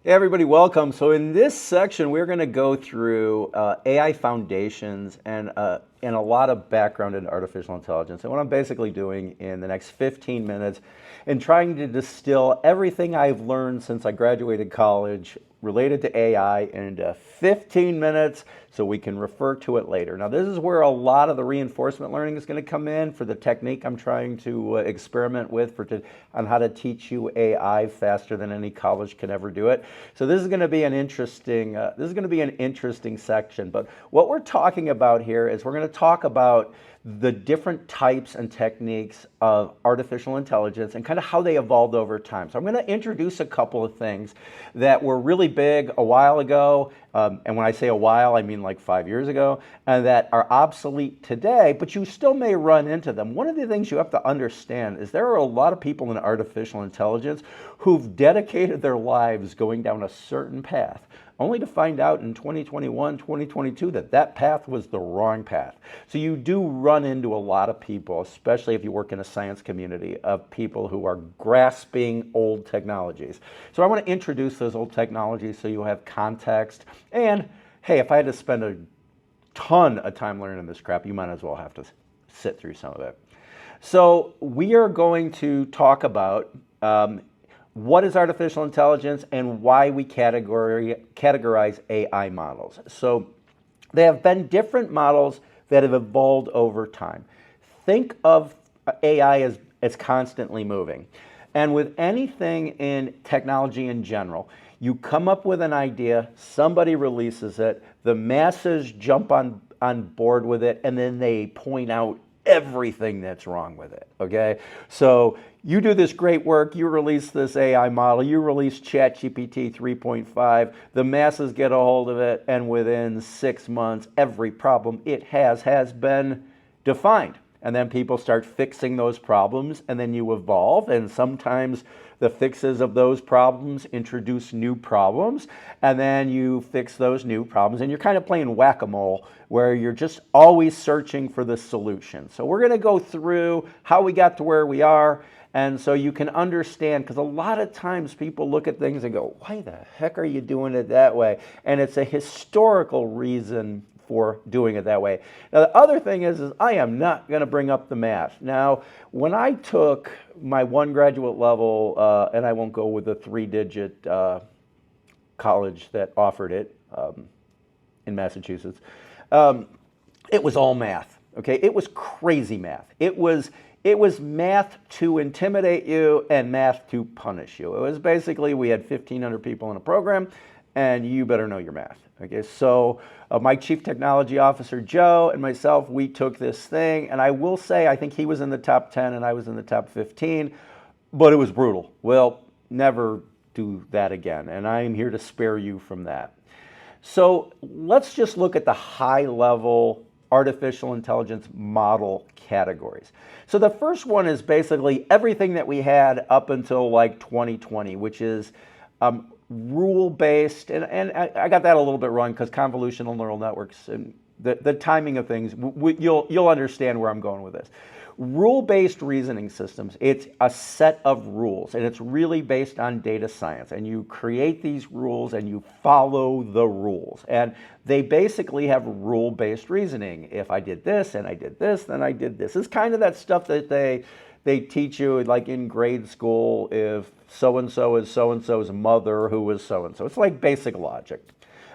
Hey everybody, welcome. So in this section, we're going to go through AI foundations and a lot of background in artificial intelligence. And what I'm basically doing in the next 15 minutes and trying to distill everything I've learned since I graduated college related to AI into 15 minutes so we can refer to it later. Now this is where a lot of the reinforcement learning is going to come in for the technique I'm trying to experiment with on how to teach you AI faster than any college can ever do it. So this is going to be an interesting section. But what we're talking about here is we're going to talk about the different types and techniques of artificial intelligence and kind of how they evolved over time. So I'm going to introduce a couple of things that were really big a while ago, and when I say a while, I mean like 5 years ago, and that are obsolete today, but you still may run into them. One of the things you have to understand is there are a lot of people in artificial intelligence who've dedicated their lives going down a certain path, only to find out in 2021, 2022 that that path was the wrong path. So you do run into a lot of people, especially if you work in a science community, of people who are grasping old technologies. So I want to introduce those old technologies so you have context. And hey, if I had to spend a ton of time learning this crap, you might as well have to sit through some of it. So we are going to talk about what is artificial intelligence and why we categorize AI models. So there have been different models that have evolved over time. Think of AI as constantly moving. And with anything in technology in general, you come up with an idea, somebody releases it, the masses jump on board with it, and then they point out everything that's wrong with it, okay? So you do this great work, you release this AI model, you release ChatGPT 3.5, the masses get a hold of it, and within 6 months, every problem it has been defined. And then people start fixing those problems, and then you evolve, and sometimes the fixes of those problems introduce new problems, and then you fix those new problems, and you're kind of playing whack-a-mole where you're just always searching for the solution. So we're going to go through how we got to where we are, and so you can understand, because a lot of times people look at things and go, why the heck are you doing it that way? And it's a historical reason for doing it that way. Now the other thing is I am not going to bring up the math. Now when I took my one graduate level, and I won't go with the 3-digit college that offered it in Massachusetts, it was all math. Okay, it was crazy math. It was math to intimidate you and math to punish you. It was basically we had 1,500 people in a program, and you better know your math. Okay, so my chief technology officer, Joe, and myself, we took this thing, and I will say I think he was in the top 10 and I was in the top 15, but it was brutal. Well, never do that again, and I am here to spare you from that. So let's just look at the high-level artificial intelligence model categories. So the first one is basically everything that we had up until like 2020, which is rule-based, and I got that a little bit wrong because convolutional neural networks and the timing of things, you'll understand where I'm going with this. Rule-based reasoning systems, it's a set of rules, and it's really based on data science, and you create these rules and you follow the rules, and they basically have rule-based reasoning. If I did this and I did this, then I did this. It's kind of that stuff that they teach you like in grade school, if so-and-so is so-and-so's mother who is so-and-so. It's like basic logic.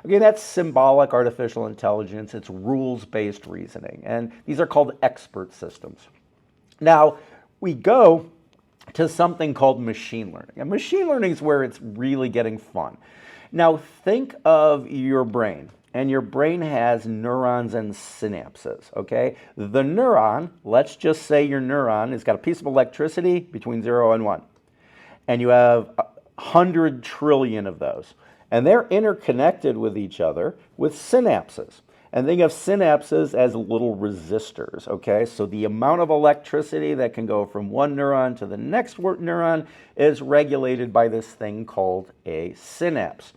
Okay, that's symbolic artificial intelligence. It's rules-based reasoning, and these are called expert systems. Now, we go to something called machine learning. And machine learning is where it's really getting fun. Now, think of your brain. And your brain has neurons and synapses, okay? The neuron, let's just say your neuron has got a piece of electricity between 0 and 1. And you have 100 trillion of those. And they're interconnected with each other with synapses. And think of synapses as little resistors, okay? So the amount of electricity that can go from one neuron to the next neuron is regulated by this thing called a synapse.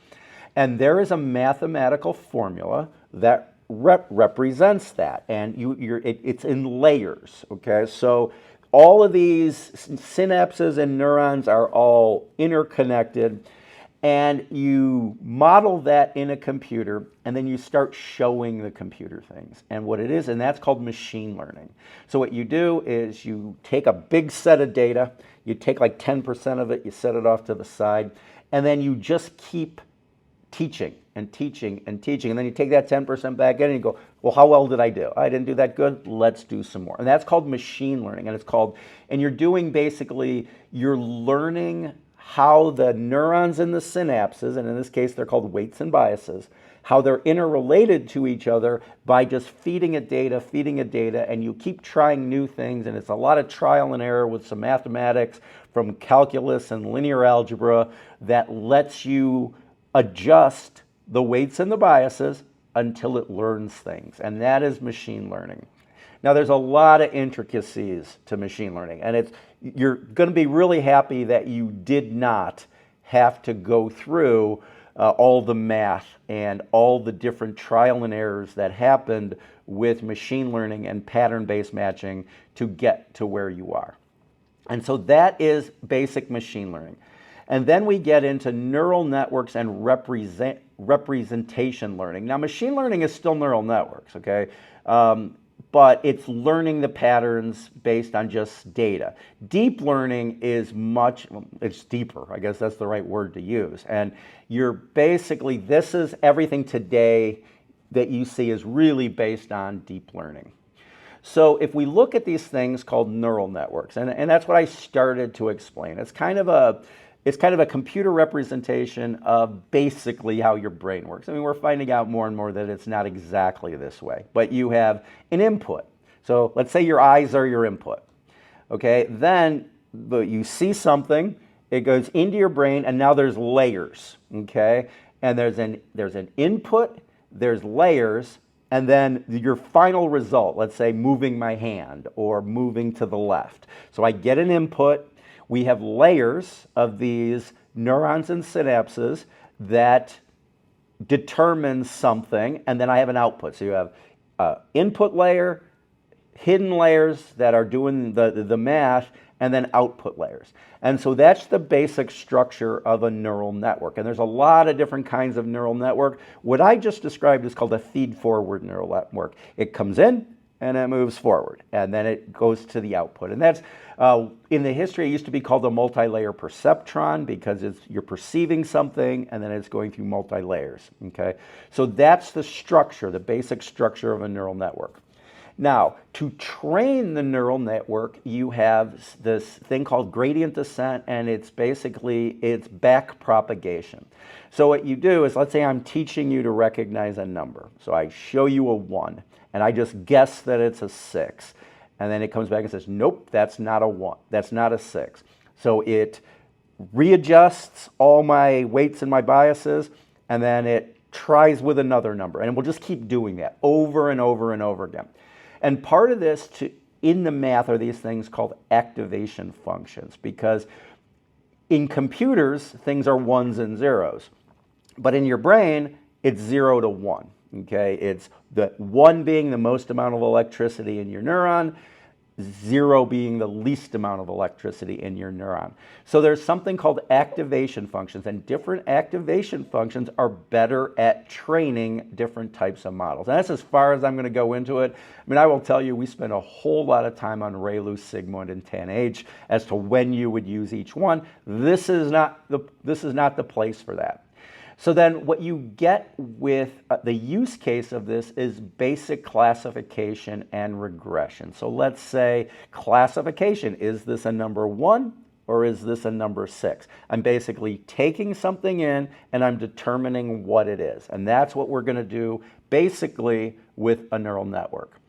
And there is a mathematical formula that represents that, and it's in layers, okay? So all of these synapses and neurons are all interconnected, and you model that in a computer, and then you start showing the computer things and what it is, and that's called machine learning. So what you do is you take a big set of data, you take like 10% of it, you set it off to the side, and then you just keep teaching and teaching and teaching, and then you take that 10% back in and you go, well, how well did I do? I didn't do that good, let's do some more. And that's called machine learning, and you're doing basically, you're learning how the neurons in the synapses, and in this case they're called weights and biases, how they're interrelated to each other by just feeding it data, and you keep trying new things, and it's a lot of trial and error with some mathematics from calculus and linear algebra that lets you adjust the weights and the biases until it learns things, and that is machine learning. Now, there's a lot of intricacies to machine learning, and you're going to be really happy that you did not have to go through all the math and all the different trial and errors that happened with machine learning and pattern-based matching to get to where you are. And so that is basic machine learning. And then we get into neural networks and representation learning. Now, machine learning is still neural networks, okay? But it's learning the patterns based on just data. Deep learning is it's deeper, I guess that's the right word to use. And this is everything today that you see is really based on deep learning. So if we look at these things called neural networks, and that's what I started to explain, it's kind of a computer representation of basically how your brain works. I mean, we're finding out more and more that it's not exactly this way, but you have an input. So let's say your eyes are your input, okay? Then you see something, it goes into your brain, and now there's layers, okay? And there's an input, there's layers, and then your final result, let's say moving my hand or moving to the left. So I get an input. We have layers of these neurons and synapses that determine something, and then I have an output. So you have input layer, hidden layers that are doing the math, and then output layers. And so that's the basic structure of a neural network. And there's a lot of different kinds of neural network. What I just described is called a feed-forward neural network. It comes in, and it moves forward, and then it goes to the output. And that's, in the history, it used to be called a multi-layer perceptron because you're perceiving something, and then it's going through multi-layers, okay? So that's the structure, the basic structure of a neural network. Now, to train the neural network, you have this thing called gradient descent, and it's back propagation. So what you do is, let's say I'm teaching you to recognize a number. So I show you a 1, and I just guess that it's a 6. And then it comes back and says, nope, that's not a 1. That's not a 6. So it readjusts all my weights and my biases, and then it tries with another number. And we'll just keep doing that over and over and over again. And part of this in the math are these things called activation functions, because in computers, things are 1s and 0s. But in your brain, it's 0 to 1. Okay, it's the 1 being the most amount of electricity in your neuron, 0 being the least amount of electricity in your neuron. So there's something called activation functions, and different activation functions are better at training different types of models. And that's as far as I'm going to go into it. I mean, I will tell you, we spent a whole lot of time on ReLU, Sigmoid, and tanh as to when you would use each one. This is not the place for that. So then what you get with the use case of this is basic classification and regression. So let's say classification, is this a number 1 or is this a number 6? I'm basically taking something in and I'm determining what it is. And that's what we're going to do basically with a neural network.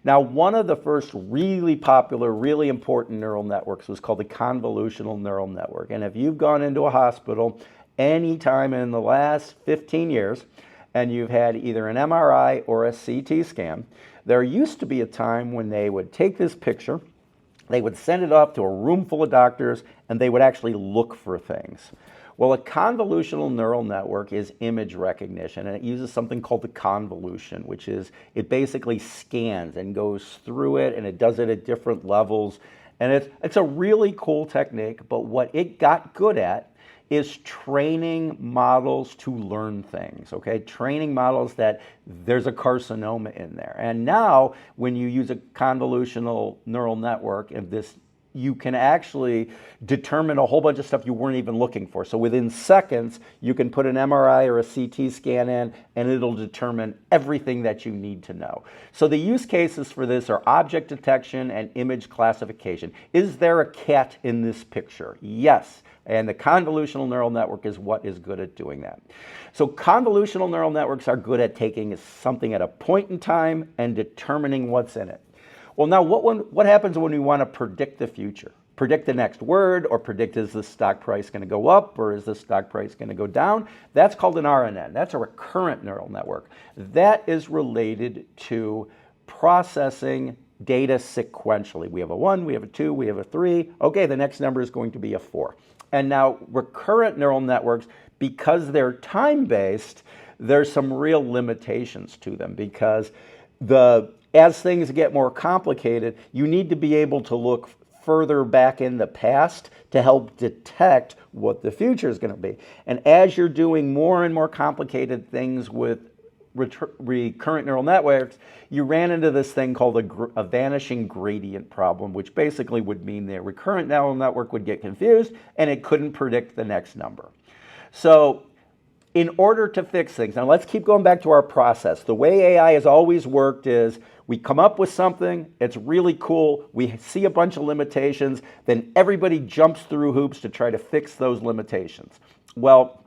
Now, one of the first really popular, really important neural networks was called the convolutional neural network. And if you've gone into a hospital any time in the last 15 years, and you've had either an MRI or a CT scan, there used to be a time when they would take this picture, they would send it off to a room full of doctors, and they would actually look for things. Well, a convolutional neural network is image recognition, and it uses something called the convolution, which is, it basically scans and goes through it, and it does it at different levels. And it's a really cool technique, but what it got good at is training models to learn things, okay? Training models that there's a carcinoma in there. And now when you use a convolutional neural network of this, you can actually determine a whole bunch of stuff you weren't even looking for. So within seconds, you can put an MRI or a CT scan in, and it'll determine everything that you need to know. So the use cases for this are object detection and image classification. Is there a cat in this picture? Yes. And the convolutional neural network is what is good at doing that. So convolutional neural networks are good at taking something at a point in time and determining what's in it. Well, now what happens when we want to predict the future? Predict the next word, or predict, is the stock price going to go up or is the stock price going to go down? That's called an RNN. That's a recurrent neural network. That is related to processing data sequentially. We have a 1, we have a 2, we have a 3. Okay, the next number is going to be a 4. And now recurrent neural networks, because they're time-based, there's some real limitations to them, because as things get more complicated, you need to be able to look further back in the past to help detect what the future is going to be. And as you're doing more and more complicated things with recurrent neural networks, you ran into this thing called a vanishing gradient problem, which basically would mean the recurrent neural network would get confused and it couldn't predict the next number. So in order to fix things, now let's keep going back to our process. The way AI has always worked is we come up with something, it's really cool, we see a bunch of limitations, then everybody jumps through hoops to try to fix those limitations. Well,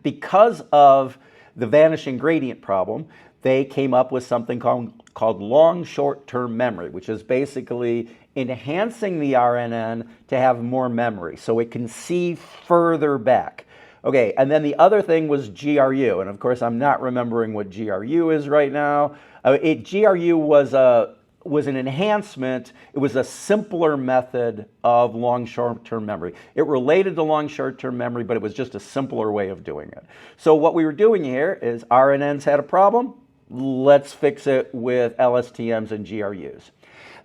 because of the vanishing gradient problem, they came up with something called long short-term memory, which is basically enhancing the RNN to have more memory so it can see further back. Okay, and then the other thing was GRU, and of course I'm not remembering what GRU is right now. GRU was an enhancement. It was a simpler method of long short-term memory. It related to long short-term memory, but it was just a simpler way of doing it. So what we were doing here is RNNs had a problem. Let's fix it with LSTMs and GRUs.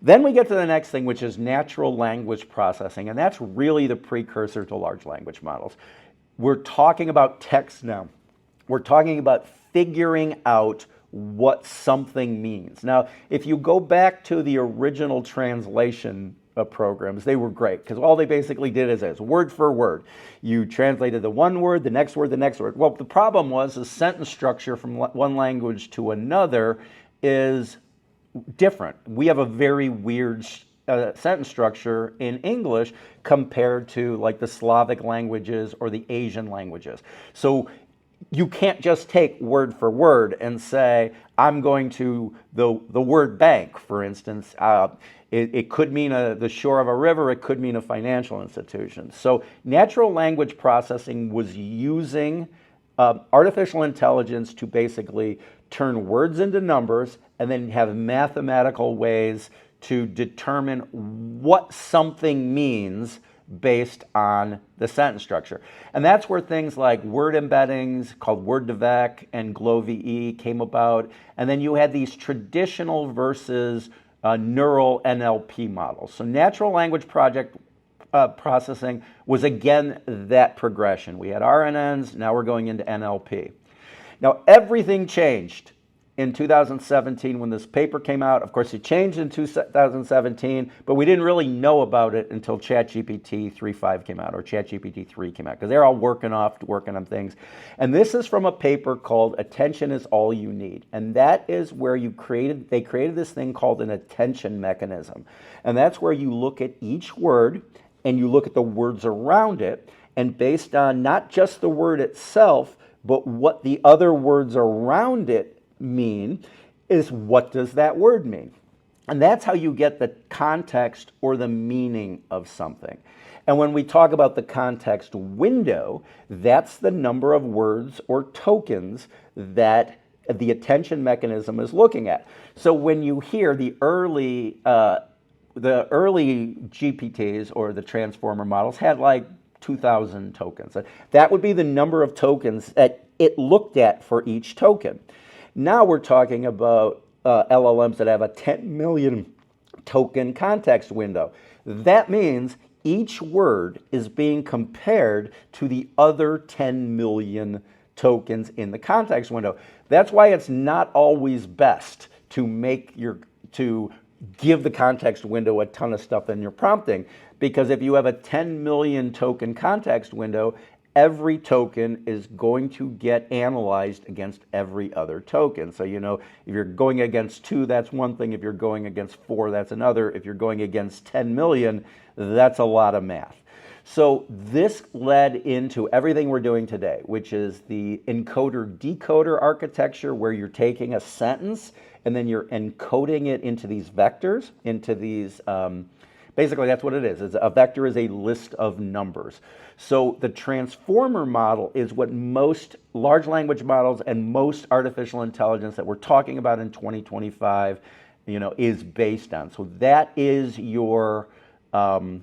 Then we get to the next thing, which is natural language processing, and that's really the precursor to large language models. We're talking about text now. We're talking about figuring out what something means. Now, if you go back to the original translation programs, they were great, because all they basically did is word for word. You translated the one word, the next word, the next word. Well, the problem was the sentence structure from one language to another is different. We have a very weird sentence structure in English compared to like the Slavic languages or the Asian languages. So you can't just take word for word and say, I'm going to the word bank, for instance. It could mean the shore of a river. It could mean a financial institution. So natural language processing was using artificial intelligence to basically turn words into numbers and then have mathematical ways to determine what something means based on the sentence structure. And that's where things like word embeddings called Word2Vec and GloVe came about. And then you had these traditional versus neural NLP models. So natural language processing was again that progression. We had RNNs, now we're going into NLP. Now everything changed in 2017 when this paper came out. Of course, it changed in 2017, but we didn't really know about it until ChatGPT 3.5 came out, or ChatGPT 3 came out, because they're all working on things. And this is from a paper called Attention is All You Need. And that is where they created this thing called an attention mechanism. And that's where you look at each word and you look at the words around it, and based on not just the word itself, but what the other words around it mean, is what does that word mean? And that's how you get the context or the meaning of something. And when we talk about the context window, that's the number of words or tokens that the attention mechanism is looking at. So when you hear the early GPTs or the transformer models had like 2,000 tokens. That would be the number of tokens that it looked at for each token. Now we're talking about LLMs that have a 10 million token context window. That means each word is being compared to the other 10 million tokens in the context window. That's why it's not always best to give the context window a ton of stuff in your prompting, because if you have a 10 million token context window, every token is going to get analyzed against every other token. So, if you're going against 2, that's one thing. If you're going against 4, that's another. If you're going against 10 million, that's a lot of math. So this led into everything we're doing today, which is the encoder-decoder architecture, where you're taking a sentence and then you're encoding it into these vectors, into these, basically that's what it is. A vector is a list of numbers. So the transformer model is what most large language models and most artificial intelligence that we're talking about in 2025, is based on. So that is your model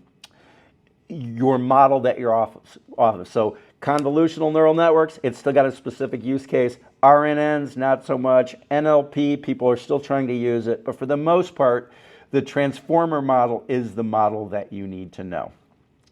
that you're off of. So convolutional neural networks, it's still got a specific use case. RNNs, not so much. NLP, people are still trying to use it. But for the most part, the transformer model is the model that you need to know.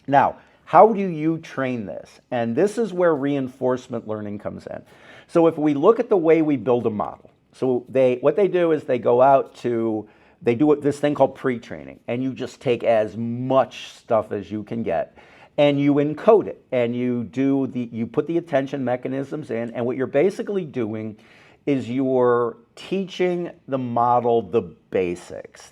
Now, how do you train this? And this is where reinforcement learning comes in. So if we look at the way we build a model, so what they do is they go out to, they do this thing called pre-training, and you just take as much stuff as you can get, and you encode it, and you put the attention mechanisms in, and what you're basically doing is you're teaching the model the basics.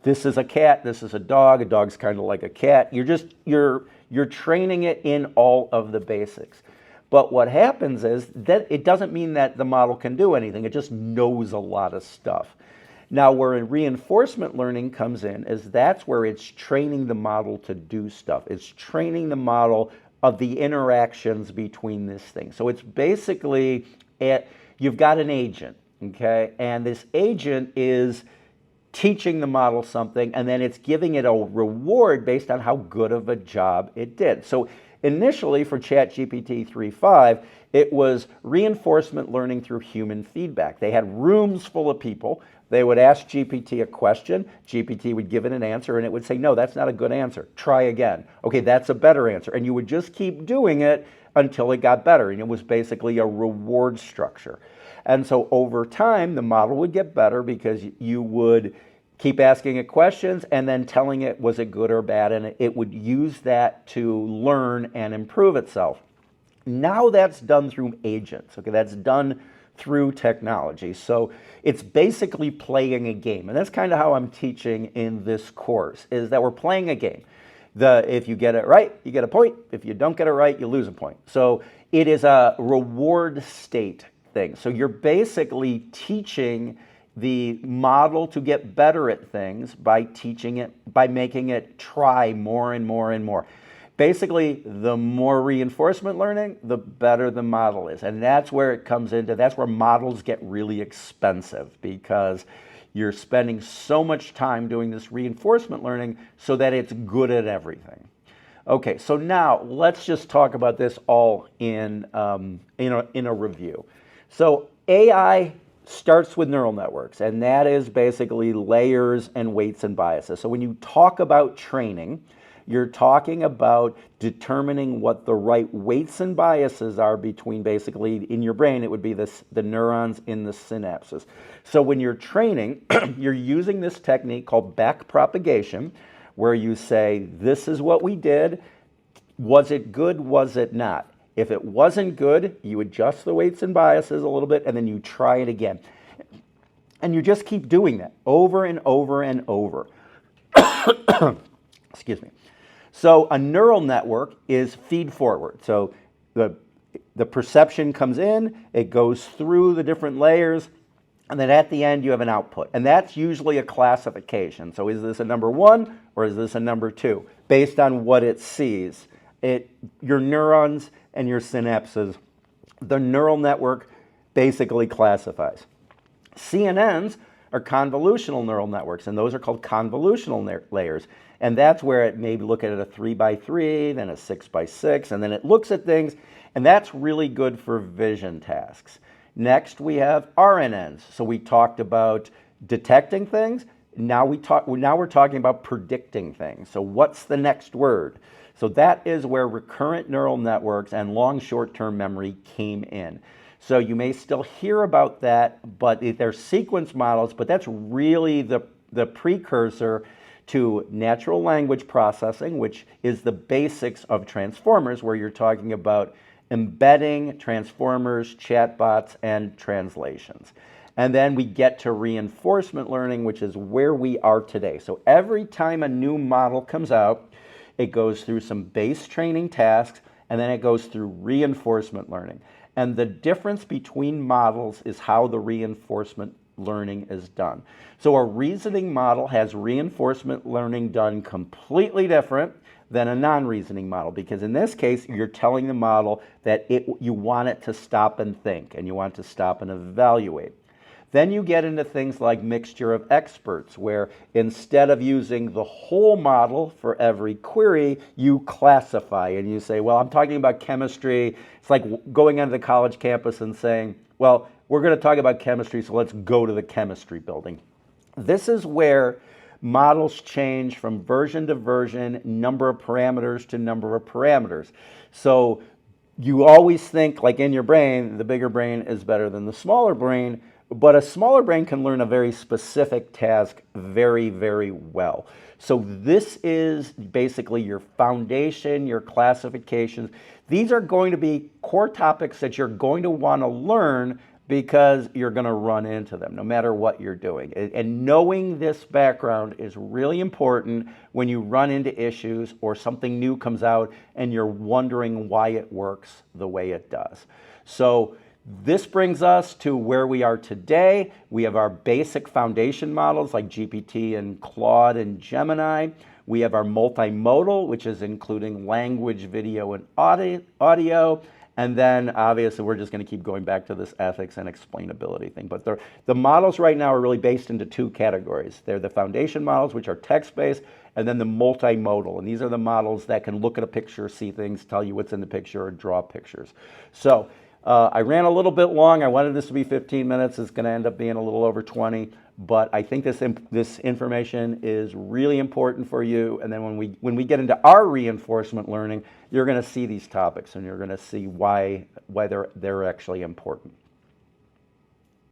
This is a cat, this is a dog's kind of like a cat. You're training it in all of the basics. But what happens is that it doesn't mean that the model can do anything, it just knows a lot of stuff. Now, where reinforcement learning comes in is that's where it's training the model to do stuff. It's training the model of the interactions between this thing. So it's basically, you've got an agent, okay? And this agent is teaching the model something, and then it's giving it a reward based on how good of a job it did. So initially for ChatGPT 3.5, it was reinforcement learning through human feedback. They had rooms full of people. They would ask GPT a question, GPT would give it an answer, and it would say, no, that's not a good answer. Try again. Okay, that's a better answer. And you would just keep doing it until it got better. And it was basically a reward structure. And so over time, the model would get better because you would keep asking it questions and then telling it, was it good or bad? And it would use that to learn and improve itself. Now that's done through agents. Okay, that's done through technology. So it's basically playing a game. And that's kind of how I'm teaching in this course, is that we're playing a game. If you get it right, you get a point. If you don't get it right, you lose a point. So it is a reward state thing. So you're basically teaching the model to get better at things by teaching it, by making it try more and more and more. Basically, the more reinforcement learning, the better the model is. And that's where it comes into, that's where models get really expensive, because you're spending so much time doing this reinforcement learning so that it's good at everything. Okay, so now let's just talk about this all in a review. So AI starts with neural networks, and that is basically layers and weights and biases. So when you talk about training, you're talking about determining what the right weights and biases are between, basically in your brain, it would be the neurons in the synapses. So when you're training, you're using this technique called backpropagation, where you say, this is what we did, was it good, was it not? If it wasn't good, you adjust the weights and biases a little bit, and then you try it again. And you just keep doing that over and over and over. Excuse me. So a neural network is feed forward. So the perception comes in, it goes through the different layers, and then at the end you have an output. And that's usually a classification. So is this a number 1 or is this a number 2? Based on what it sees. Your neurons and your synapses, the neural network basically classifies. CNNs are convolutional neural networks, and those are called convolutional layers. And that's where it may look at a 3x3, then a 6x6, and then it looks at things, and that's really good for vision tasks. Next, we have RNNs. So we talked about detecting things. Now we're talking about predicting things. So what's the next word? So that is where recurrent neural networks and long short-term memory came in. So you may still hear about that, but they're sequence models, but that's really the precursor to natural language processing, which is the basics of transformers, where you're talking about embedding transformers, chatbots, and translations. And then we get to reinforcement learning, which is where we are today. So every time a new model comes out, it goes through some base training tasks, and then it goes through reinforcement learning. And the difference between models is how the reinforcement learning is done. So a reasoning model has reinforcement learning done completely different than a non-reasoning model, because in this case, you're telling the model that you want it to stop and think, and you want it to stop and evaluate. Then you get into things like mixture of experts, where instead of using the whole model for every query, you classify and you say, well, I'm talking about chemistry. It's like going onto the college campus and saying, well, we're going to talk about chemistry, so let's go to the chemistry building. This is where models change from version to version, number of parameters to number of parameters. So you always think, like in your brain, the bigger brain is better than the smaller brain, but a smaller brain can learn a very specific task very, very well. So this is basically your foundation, your classifications. These are going to be core topics that you're going to want to learn because you're going to run into them no matter what you're doing. And knowing this background is really important when you run into issues or something new comes out and you're wondering why it works the way it does. So this brings us to where we are today. We have our basic foundation models like GPT and Claude and Gemini. We have our multimodal, which is including language, video, and audio. And then obviously we're just going to keep going back to this ethics and explainability thing. But the models right now are really based into two categories. They're the foundation models, which are text-based, and then the multimodal. And these are the models that can look at a picture, see things, tell you what's in the picture, or draw pictures. So I ran a little bit long. I wanted this to be 15 minutes. It's going to end up being a little over 20. But I think this information is really important for you. And then when we get into our reinforcement learning, you're going to see these topics and you're going to see why they're actually important.